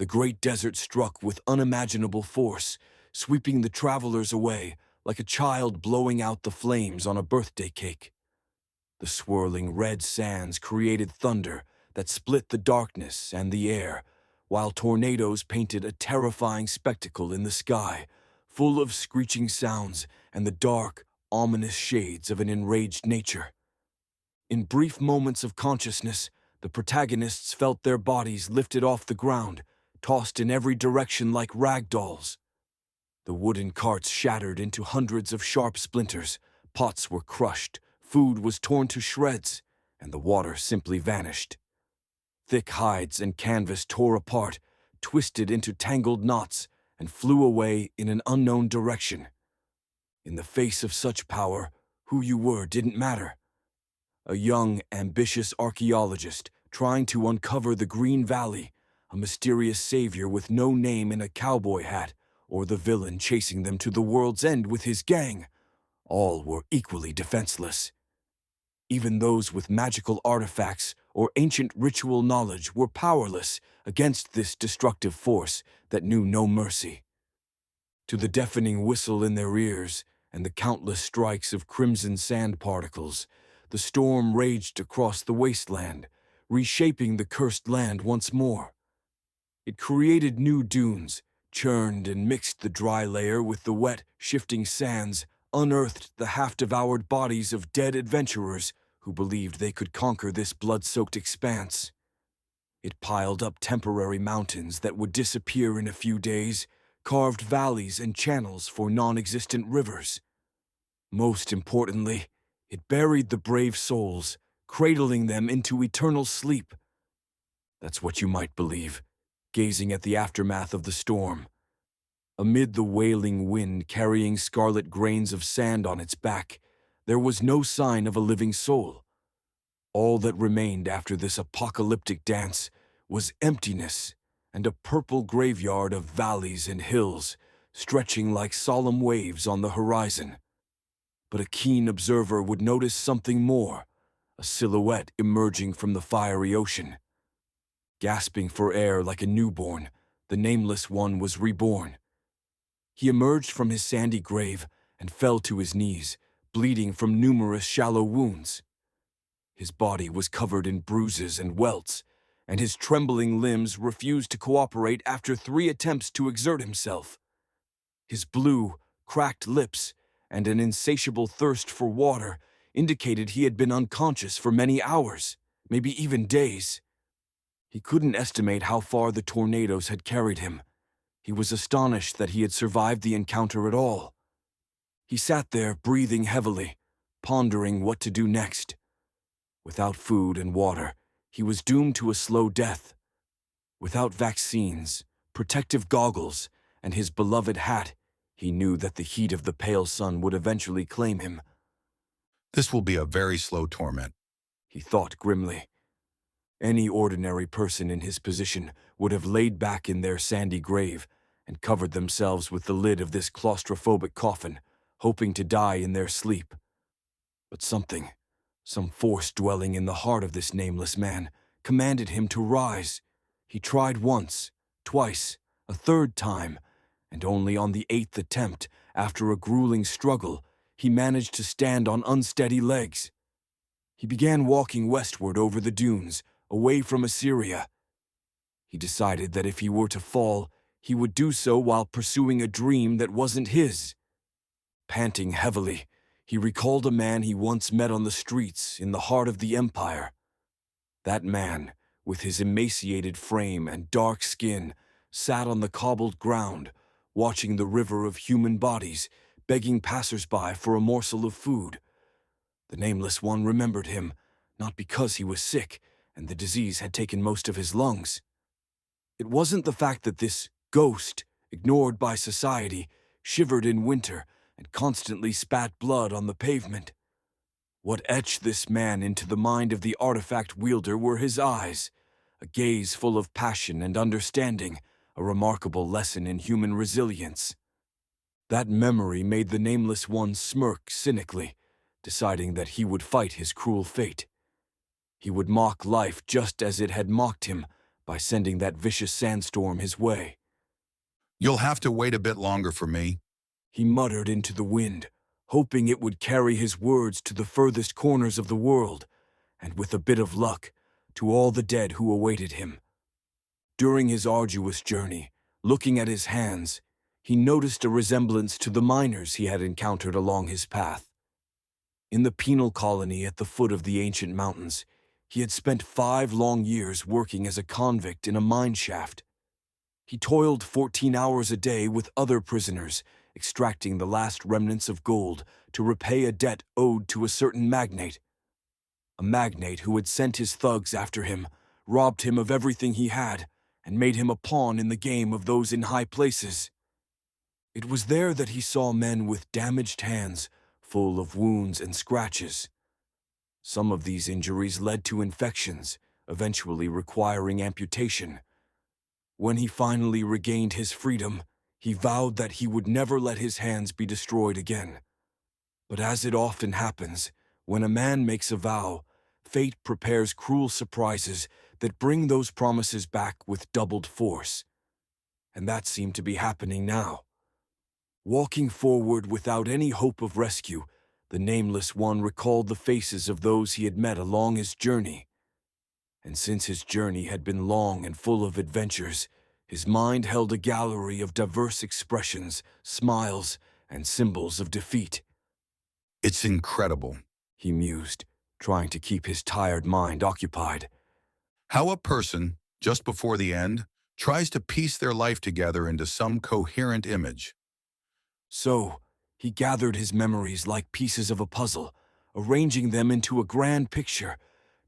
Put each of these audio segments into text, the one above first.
The great desert struck with unimaginable force, sweeping the travelers away like a child blowing out the flames on a birthday cake. The swirling red sands created thunder that split the darkness and the air, while tornadoes painted a terrifying spectacle in the sky, full of screeching sounds and the dark, ominous shades of an enraged nature. In brief moments of consciousness, the protagonists felt their bodies lifted off the ground, tossed in every direction like rag dolls. The wooden carts shattered into hundreds of sharp splinters, pots were crushed, food was torn to shreds, and the water simply vanished. Thick hides and canvas tore apart, twisted into tangled knots, and flew away in an unknown direction. In the face of such power, who you were didn't matter. A young, ambitious archaeologist trying to uncover the Green Valley, a mysterious savior with no name in a cowboy hat, or the villain chasing them to the world's end with his gang, all were equally defenseless. Even those with magical artifacts or ancient ritual knowledge were powerless against this destructive force that knew no mercy. To the deafening whistle in their ears and the countless strikes of crimson sand particles, the storm raged across the wasteland, reshaping the cursed land once more. It created new dunes, churned and mixed the dry layer with the wet, shifting sands, unearthed the half-devoured bodies of dead adventurers who believed they could conquer this blood-soaked expanse. It piled up temporary mountains that would disappear in a few days, carved valleys and channels for non-existent rivers. Most importantly, it buried the brave souls, cradling them into eternal sleep. That's what you might believe, gazing at the aftermath of the storm. Amid the wailing wind carrying scarlet grains of sand on its back, there was no sign of a living soul. All that remained after this apocalyptic dance was emptiness and a purple graveyard of valleys and hills, stretching like solemn waves on the horizon. But a keen observer would notice something more, a silhouette emerging from the fiery ocean. Gasping for air like a newborn, the Nameless One was reborn. He emerged from his sandy grave and fell to his knees, bleeding from numerous shallow wounds. His body was covered in bruises and welts, and his trembling limbs refused to cooperate after 3 attempts to exert himself. His blue, cracked lips and an insatiable thirst for water indicated he had been unconscious for many hours, maybe even days. He couldn't estimate how far the tornadoes had carried him. He was astonished that he had survived the encounter at all. He sat there breathing heavily, pondering what to do next. Without food and water, he was doomed to a slow death. Without vaccines, protective goggles, and his beloved hat, he knew that the heat of the pale sun would eventually claim him. This will be a very slow torment, He thought grimly. Any ordinary person in his position would have laid back in their sandy grave and covered themselves with the lid of this claustrophobic coffin, hoping to die in their sleep. But some force dwelling in the heart of this nameless man, commanded him to rise. He tried once, twice, a 3rd time, and only on the 8th attempt, after a grueling struggle, he managed to stand on unsteady legs. He began walking westward over the dunes, away from Assyria. He decided that if he were to fall, he would do so while pursuing a dream that wasn't his. Panting heavily, he recalled a man he once met on the streets in the heart of the empire. That man, with his emaciated frame and dark skin, sat on the cobbled ground, watching the river of human bodies, begging passers-by for a morsel of food. The Nameless One remembered him, not because he was sick and the disease had taken most of his lungs. It wasn't the fact that this ghost, ignored by society, shivered in winter and constantly spat blood on the pavement. What etched this man into the mind of the artifact wielder were his eyes, a gaze full of passion and understanding, a remarkable lesson in human resilience. That memory made the Nameless One smirk cynically, deciding that he would fight his cruel fate. He would mock life just as it had mocked him, by sending that vicious sandstorm his way. You'll have to wait a bit longer for me. He muttered into the wind, hoping it would carry his words to the furthest corners of the world, and with a bit of luck, to all the dead who awaited him. During his arduous journey, looking at his hands, he noticed a resemblance to the miners he had encountered along his path. In the penal colony at the foot of the ancient mountains, he had spent 5 long years working as a convict in a mine shaft. He toiled 14 hours a day with other prisoners, extracting the last remnants of gold to repay a debt owed to a certain magnate. A magnate who had sent his thugs after him, robbed him of everything he had, and made him a pawn in the game of those in high places. It was there that he saw men with damaged hands, full of wounds and scratches. Some of these injuries led to infections, eventually requiring amputation. When he finally regained his freedom, he vowed that he would never let his hands be destroyed again. But as it often happens, when a man makes a vow, fate prepares cruel surprises that bring those promises back with doubled force. And that seemed to be happening now. Walking forward without any hope of rescue, the Nameless One recalled the faces of those he had met along his journey. And since his journey had been long and full of adventures, his mind held a gallery of diverse expressions, smiles, and symbols of defeat. It's incredible He mused, trying to keep his tired mind occupied. how a person, just before the end, tries to piece their life together into some coherent image. So, he gathered his memories like pieces of a puzzle, arranging them into a grand picture,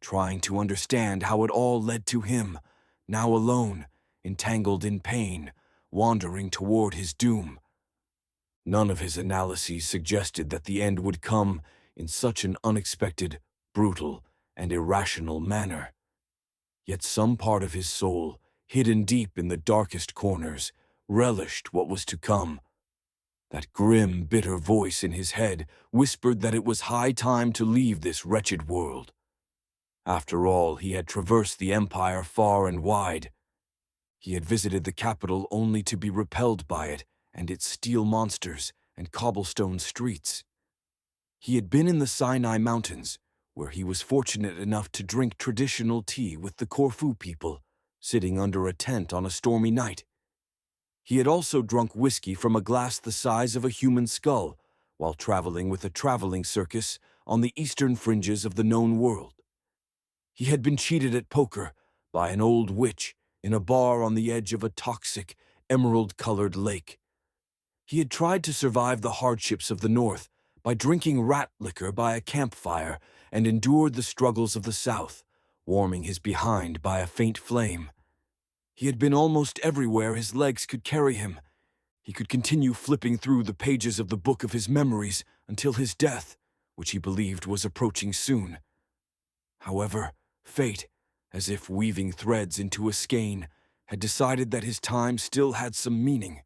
trying to understand how it all led to him, now alone, entangled in pain, wandering toward his doom. None of his analyses suggested that the end would come in such an unexpected, brutal, and irrational manner. Yet some part of his soul, hidden deep in the darkest corners, relished what was to come. That grim, bitter voice in his head whispered that it was high time to leave this wretched world. After all, he had traversed the empire far and wide. He had visited the capital only to be repelled by it and its steel monsters and cobblestone streets. He had been in the Sinai Mountains, where he was fortunate enough to drink traditional tea with the Corfu people, sitting under a tent on a stormy night. He had also drunk whiskey from a glass the size of a human skull, while traveling with a traveling circus on the eastern fringes of the known world. He had been cheated at poker by an old witch in a bar on the edge of a toxic, emerald-colored lake. He had tried to survive the hardships of the North by drinking rat liquor by a campfire and endured the struggles of the South, warming his behind by a faint flame. He had been almost everywhere his legs could carry him. He could continue flipping through the pages of the book of his memories until his death, which he believed was approaching soon. However, fate, as if weaving threads into a skein, had decided that his time still had some meaning.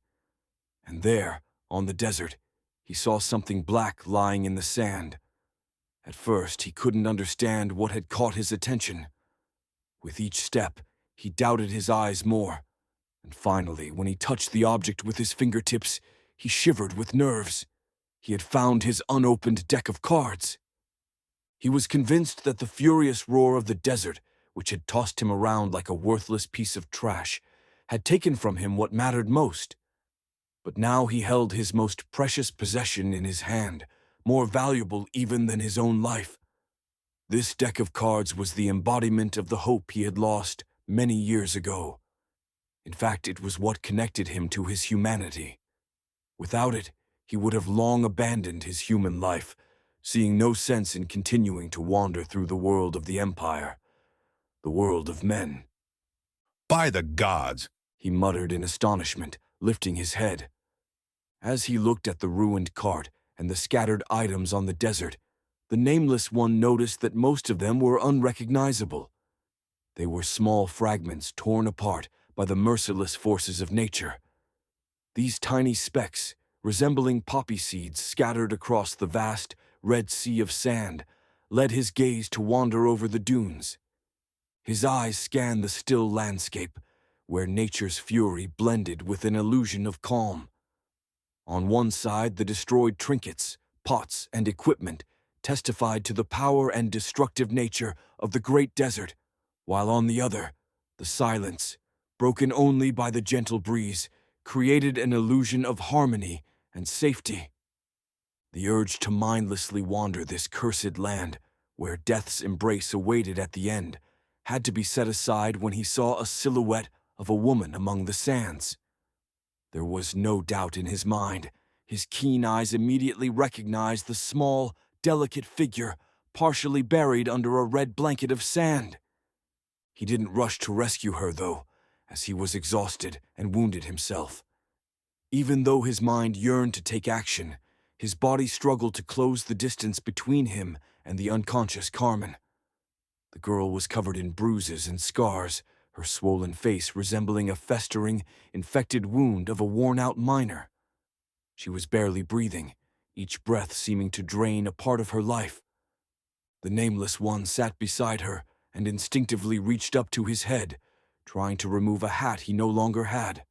And there, on the desert, he saw something black lying in the sand. At first, he couldn't understand what had caught his attention. With each step, he doubted his eyes more, and finally, when he touched the object with his fingertips, he shivered with nerves. He had found his unopened deck of cards. He was convinced that the furious roar of the desert, which had tossed him around like a worthless piece of trash, had taken from him what mattered most. But now he held his most precious possession in his hand, more valuable even than his own life. This deck of cards was the embodiment of the hope he had lost many years ago. In fact, it was what connected him to his humanity. Without it, he would have long abandoned his human life, seeing no sense in continuing to wander through the world of the Empire, the world of men. By the gods! He muttered in astonishment, lifting his head. As he looked at the ruined cart and the scattered items on the desert, the Nameless One noticed that most of them were unrecognizable. They were small fragments torn apart by the merciless forces of nature. These tiny specks, resembling poppy seeds scattered across the vast, red sea of sand, led his gaze to wander over the dunes. His eyes scanned the still landscape, where nature's fury blended with an illusion of calm. On one side, the destroyed trinkets, pots, and equipment testified to the power and destructive nature of the great desert, while on the other, the silence, broken only by the gentle breeze, created an illusion of harmony and safety. The urge to mindlessly wander this cursed land, where death's embrace awaited at the end, had to be set aside when he saw a silhouette of a woman among the sands. There was no doubt in his mind. His keen eyes immediately recognized the small, delicate figure partially buried under a red blanket of sand. He didn't rush to rescue her, though, as he was exhausted and wounded himself. Even though his mind yearned to take action, his body struggled to close the distance between him and the unconscious Carmen. The girl was covered in bruises and scars, her swollen face resembling a festering, infected wound of a worn-out miner. She was barely breathing, each breath seeming to drain a part of her life. The nameless one sat beside her and instinctively reached up to his head, trying to remove a hat he no longer had.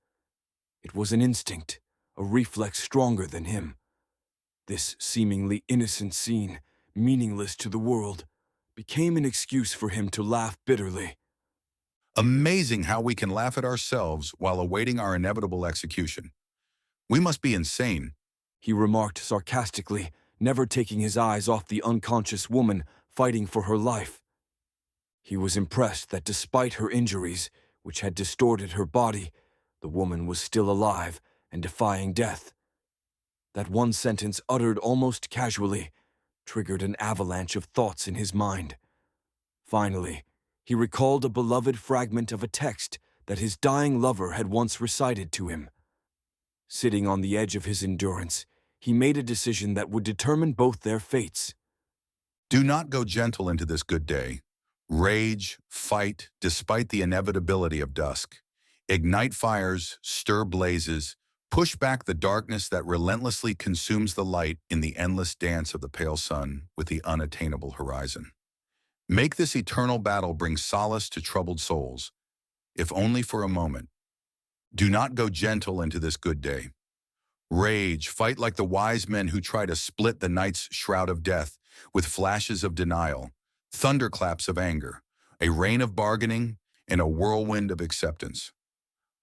It was an instinct, a reflex stronger than him. This seemingly innocent scene, meaningless to the world, became an excuse for him to laugh bitterly. Amazing how we can laugh at ourselves while awaiting our inevitable execution. We must be insane. He remarked sarcastically, never taking his eyes off the unconscious woman fighting for her life. He was impressed that despite her injuries, which had distorted her body, the woman was still alive and defying death. That one sentence, uttered almost casually, triggered an avalanche of thoughts in his mind. Finally, he recalled a beloved fragment of a text that his dying lover had once recited to him. Sitting on the edge of his endurance, he made a decision that would determine both their fates. Do not go gentle into this good day. Rage, fight, despite the inevitability of dusk. Ignite fires, stir blazes, push back the darkness that relentlessly consumes the light in the endless dance of the pale sun with the unattainable horizon. Make this eternal battle bring solace to troubled souls, if only for a moment. Do not go gentle into this good day. Rage, fight like the wise men who try to split the night's shroud of death with flashes of denial, thunderclaps of anger, a rain of bargaining, and a whirlwind of acceptance.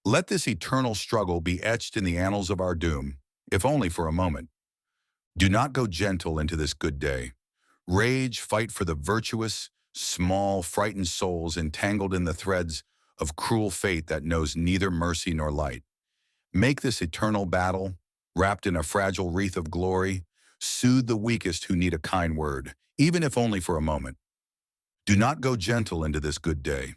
Let this eternal struggle be etched in the annals of our doom, if only for a moment. Do not go gentle into this good day. Rage, fight for the virtuous, small, frightened souls entangled in the threads of cruel fate that knows neither mercy nor light. Make this eternal battle, wrapped in a fragile wreath of glory, soothe the weakest who need a kind word, even if only for a moment. Do not go gentle into this good day.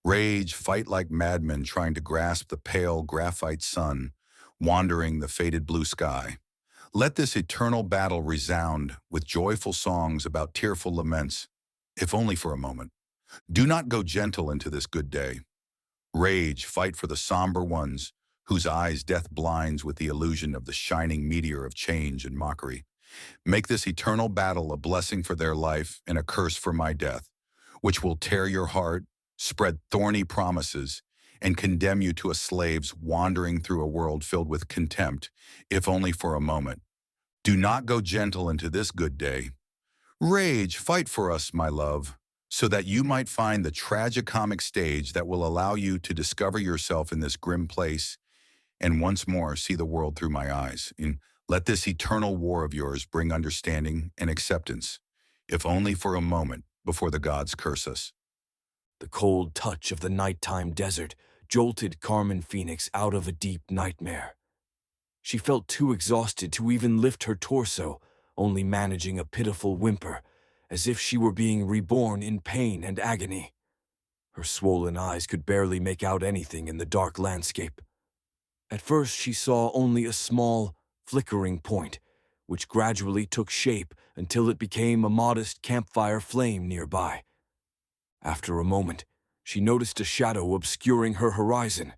Rage, fight like madmen trying to grasp the pale graphite sun, wandering the faded blue sky. Let this eternal battle resound with joyful songs about tearful laments, if only for a moment. Do not go gentle into this good day. Rage, fight for the somber ones, whose eyes death blinds with the illusion of the shining meteor of change and mockery. Make this eternal battle a blessing for their life and a curse for my death, which will tear your heart, spread thorny promises, and condemn you to a slave's wandering through a world filled with contempt, if only for a moment. Do not go gentle into this good day. Rage, fight for us, my love, so that you might find the tragicomic stage that will allow you to discover yourself in this grim place and once more see the world through my eyes. And let this eternal war of yours bring understanding and acceptance, if only for a moment, before the gods curse us. The cold touch of the nighttime desert jolted Carmen Phoenix out of a deep nightmare. She felt too exhausted to even lift her torso, only managing a pitiful whimper, as if she were being reborn in pain and agony. Her swollen eyes could barely make out anything in the dark landscape. At first she saw only a small, flickering point, which gradually took shape until it became a modest campfire flame nearby. After a moment, she noticed a shadow obscuring her horizon.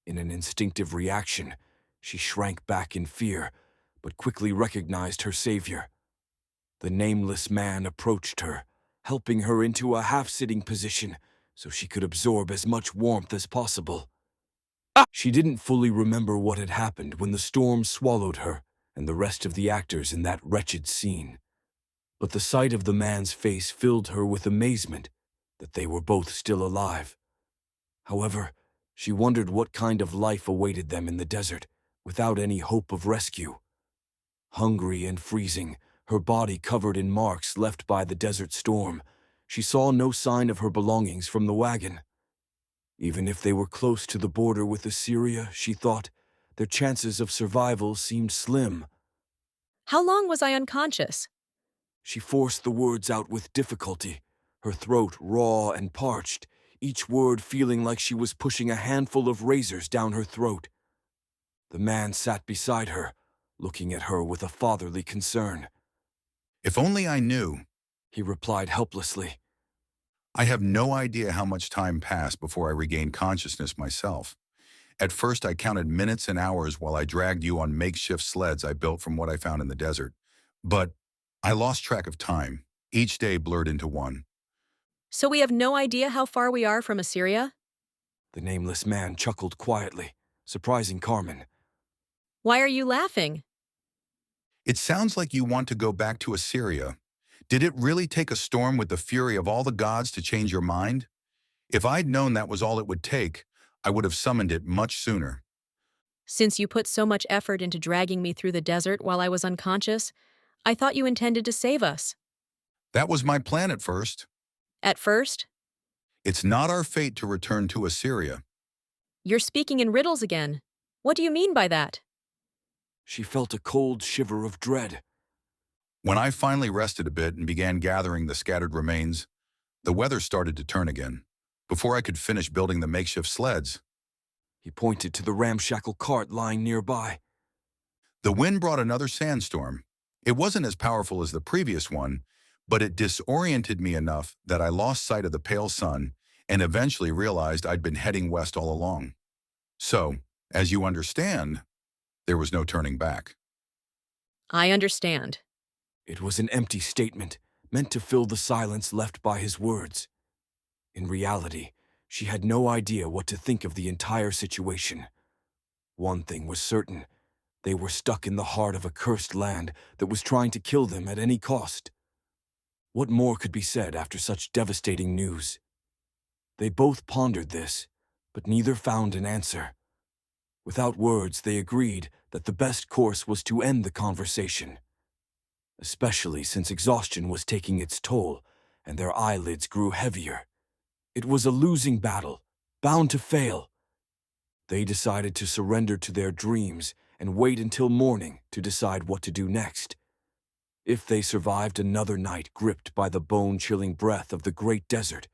In an instinctive reaction, she shrank back in fear, but quickly recognized her savior. The nameless man approached her, helping her into a half-sitting position so she could absorb as much warmth as possible. She didn't fully remember what had happened when the storm swallowed her and the rest of the actors in that wretched scene. But the sight of the man's face filled her with amazement that they were both still alive. However, she wondered what kind of life awaited them in the desert without any hope of rescue. Hungry and freezing, her body covered in marks left by the desert storm, she saw no sign of her belongings from the wagon. Even if they were close to the border with Assyria, she thought, their chances of survival seemed slim. How long was I unconscious? She forced the words out with difficulty, her throat raw and parched, each word feeling like she was pushing a handful of razors down her throat. The man sat beside her, looking at her with a fatherly concern. If only I knew. He replied helplessly. I have no idea how much time passed before I regained consciousness myself. At first, I counted minutes and hours while I dragged you on makeshift sleds I built from what I found in the desert. But I lost track of time. Each day blurred into one. So we have no idea how far we are from Assyria? The nameless man chuckled quietly, surprising Carmen. Why are you laughing? It sounds like you want to go back to Assyria. Did it really take a storm with the fury of all the gods to change your mind? If I'd known that was all it would take, I would have summoned it much sooner. Since you put so much effort into dragging me through the desert while I was unconscious, I thought you intended to save us. That was my plan at first. At first? It's not our fate to return to Assyria. You're speaking in riddles again. What do you mean by that? She felt a cold shiver of dread. When I finally rested a bit and began gathering the scattered remains, the weather started to turn again. Before I could finish building the makeshift sleds, He pointed to the ramshackle cart lying nearby. the wind brought another sandstorm. It wasn't as powerful as the previous one, but it disoriented me enough that I lost sight of the pale sun and eventually realized I'd been heading west all along. So, as you understand, there was no turning back. I understand. It was an empty statement, meant to fill the silence left by his words. In reality, she had no idea what to think of the entire situation. One thing was certain. They were stuck in the heart of a cursed land that was trying to kill them at any cost. What more could be said after such devastating news? They both pondered this, but neither found an answer. Without words, they agreed that the best course was to end the conversation, especially since exhaustion was taking its toll and their eyelids grew heavier. It was a losing battle, bound to fail. They decided to surrender to their dreams and wait until morning to decide what to do next. If they survived another night gripped by the bone-chilling breath of the great desert,